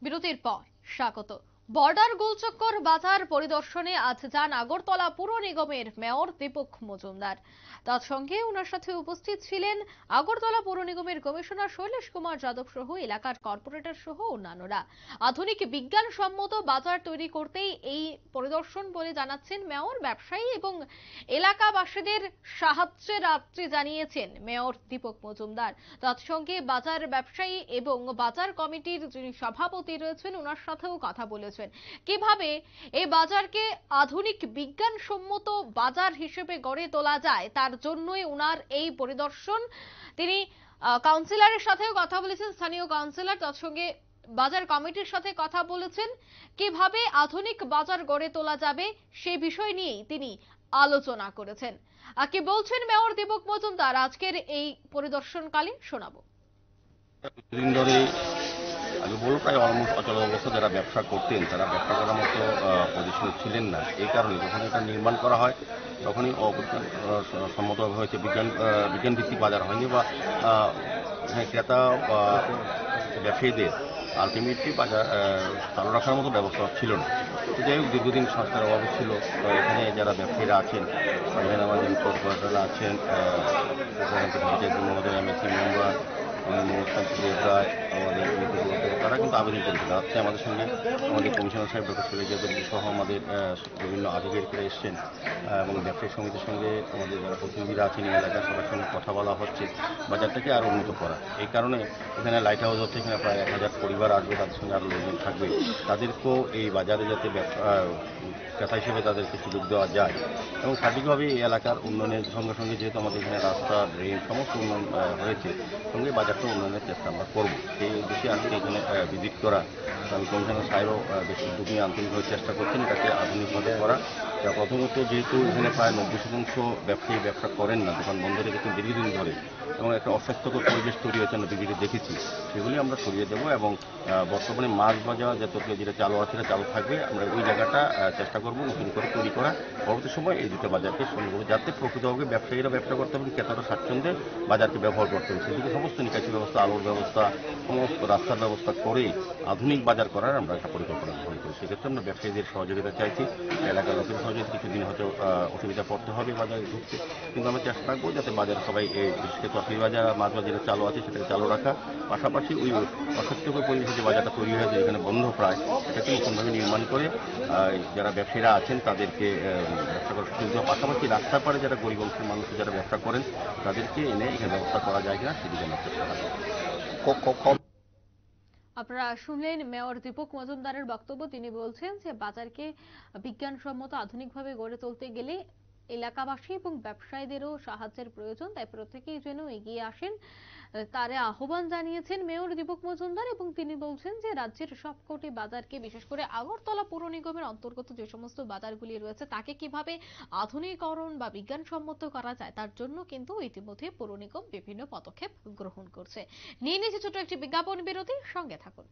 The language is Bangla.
বিরতির পর স্বাগত। বর্ডার গোলচক্কর বাজার পরিদর্শনে আজ যান আগরতলা পুর নিগমের মেয়র দীপক মজুমদার। তার সঙ্গে ওনার সাথে উপস্থিত ছিলেন আগরতলা পুর নিগমের কমিশনার শৈলেশ কুমার যাদব সহ এলাকার কর্পোরেটর সহ অন্যান্যরা। আধুনিক বিজ্ঞানসম্মত বাজার তৈরি করতেই এই পরিদর্শন বলে জানাচ্ছেন মেয়র। ব্যবসায়ী এবং এলাকাবাসীদের সাহায্যের আর্জি জানিয়েছেন মেয়র দীপক মজুমদার। তার সঙ্গে বাজার ব্যবসায়ী এবং বাজার কমিটির যিনি সভাপতি রয়েছেন ওনার সাথেও কথা বলেছেন কিভাবে এই বাজারকে আধুনিক বিজ্ঞানসম্মত বাজার হিসেবে গড়ে তোলা যায়, তার জন্যই ওনার এই পরিদর্শন। তিনি কাউন্সিলরের সাথেও কথা বলেছেন, স্থানীয় কাউন্সিলর, তার সঙ্গে বাজার কমিটির সাথে কথা বলেছেন। কিভাবে আধুনিক বাজার গড়ে তোলা যাবে সেই বিষয় নিয়েই তিনি আলোচনা করেছেন। কি বলছেন মেয়র দীপক মজুমদার আজকের এই পরিদর্শনকালীন শোনাবো। দিন ধরে আমি বলবো প্রায় অলমোস্ট অচল অবস্থা। যারা ব্যবসা করতেন তারা ব্যবসা করার মতো পজিশনে ছিলেন না। এই কারণে যখন এটা নির্মাণ করা হয় তখনই সম্মতভাবে হয়েছে বিজ্ঞান ভিত্তিক বাজার হয়নি বা ক্রেতা বা ব্যবসায়ীদের আলটিমেটলি বাজার চালু রাখার মতো ব্যবস্থা ছিল না। তো যাই হোক, দীর্ঘদিন সংস্থার অভাব ছিল। এখানে যারা ব্যবসায়ীরা আছেন, এখানে আমাদের কর্পোরেটররা আছেন, মহোদয় এমএসি মেম্বার আমাদের তারা কিন্তু আবেদন করেছিল। আজকে আমাদের সঙ্গে আমাদের কমিশনার সাহেব ডক্টর শৈলেশ যাদব সহ আমাদের বিভিন্ন আধিকারিকরা এসছেন এবং ব্যবসায়ী সমিতির সঙ্গে আমাদের যারা প্রতিনিধিরা আছেন এই এলাকার সবার সঙ্গে কথা বলা হচ্ছে বাজারটাকে আরও উন্নত করা। এই কারণে এখানে লাইট হাউস হচ্ছে, এখানে প্রায় 1000 পরিবার আসবে, তাদের সঙ্গে আরও লোকজন থাকবে। তাদেরকেও এই বাজারে যাতে ক্রেতা হিসেবে তাদেরকে সুযোগ দেওয়া যায় এবং সার্বিকভাবে এই এলাকার উন্নয়নের সঙ্গে সঙ্গে যেহেতু আমাদের এখানে রাস্তা, ড্রেন সমস্ত উন্নয়ন হয়েছে, সঙ্গে বাজারটা উন্নয়নের চেষ্টা আমরা করবো। সেই উদ্দেশ্যে আজকে এখানে ভিজিট করা। আমি কমিশনার সাহেবও বেশ উদ্যোগ নিয়ে আন্তরিকভাবে চেষ্টা করছেন এটাকে আধুনিকভাবে করা। প্রথমত যেহেতু এখানে প্রায় 90% ব্যবসায়ী ব্যবসা করেন না, দোকান বন্ধ রেখেছেন দীর্ঘদিন ধরে এবং একটা অস্বাস্থ্যকর পরিবেশ তৈরি হয়েছে, আমরা ভিজিটে দেখেছি। সেগুলি আমরা সরিয়ে দেবো এবং বর্তমানে মাছ বাজার যেটা চালু আছে সেটা চালু থাকবে। আমরা ওই জায়গাটা চেষ্টা করবো নতুন করে তৈরি করা। পরবর্তী সময় এই দুটো বাজারকে সুন্দর করবো যাতে প্রকৃতভাবে ব্যবসায়ীরা ব্যবসা করতে পারেন, ক্রেতারা স্বাচ্ছন্দ্যে বাজারকে ব্যবহার করতে হবে। সেদিকে সমস্ত নিকাশি ব্যবস্থা, আলোর ব্যবস্থা, সমস্ত রাস্তার ব্যবস্থা করে আধুনিক বাজার করার আমরা একটা পরিকল্পনা গ্রহণ করি। সেক্ষেত্রে আমরা ব্যবসায়ীদের সহযোগিতা চাইছি, এলাকার লোকের সহযোগিতা। কিছুদিন হয়তো অসুবিধা পড়তে হবে বাজারে ঢুকতে, কিন্তু আমরা চেষ্টা রাখবো যাতে বাজার সবাই বিশেষ করে তরকারি বাজার, মাছ বাজারে চালু আছে সেটাকে চালু রাখা, পাশাপাশি ওই অস্বাস্থ্যকর পরিবেশে যে বাজারটা তৈরি হয়েছে যেখানে বন্ধ প্রায়, সেটাকে নতুনভাবে নির্মাণ করে যারা ব্যবসায়ীরা আছেন তাদেরকে ব্যবসা করার সুযোগ দেওয়া, পাশাপাশি রাস্তার পাড়ে যারা গরিব অংশের মানুষ যারা ব্যবসা করেন তাদেরকে এনে এখানে ব্যবস্থা করা যায় কিনা সেদিকে আমরা চেষ্টা রাখবো। আপনারা শুনলেন মেয়র দীপক মজুমদারের বক্তব্য। তিনি বলছেন যে বাজারকে বিজ্ঞানসম্মত আধুনিকভাবে গড়ে তুলতে গেলে এলাকাবাসী এবং ব্যবসায়ীদেরও সাহায্যের প্রয়োজন, তাই প্রত্যেকেই যেন এগিয়ে আসেন তার আহ্বান জানিয়েছেন মেয়র দীপক মজুমদার। এবং তিনি বলছেন যে রাজ্যের সবকটি বাজারকে, বিশেষ করে আগরতলা পৌর নিগমের অন্তর্গত যে সমস্ত বাজারগুলি রয়েছে তাকে কিভাবে আধুনিকরণ বা বিজ্ঞানসম্মত করা যায় তার জন্য কিন্তু ইতিমধ্যে পৌর নিগম বিভিন্ন পদক্ষেপ গ্রহণ করছে। নিয়ে নিয়েছে ছোট একটি বিজ্ঞাপন বিরতি, সঙ্গে থাকুন।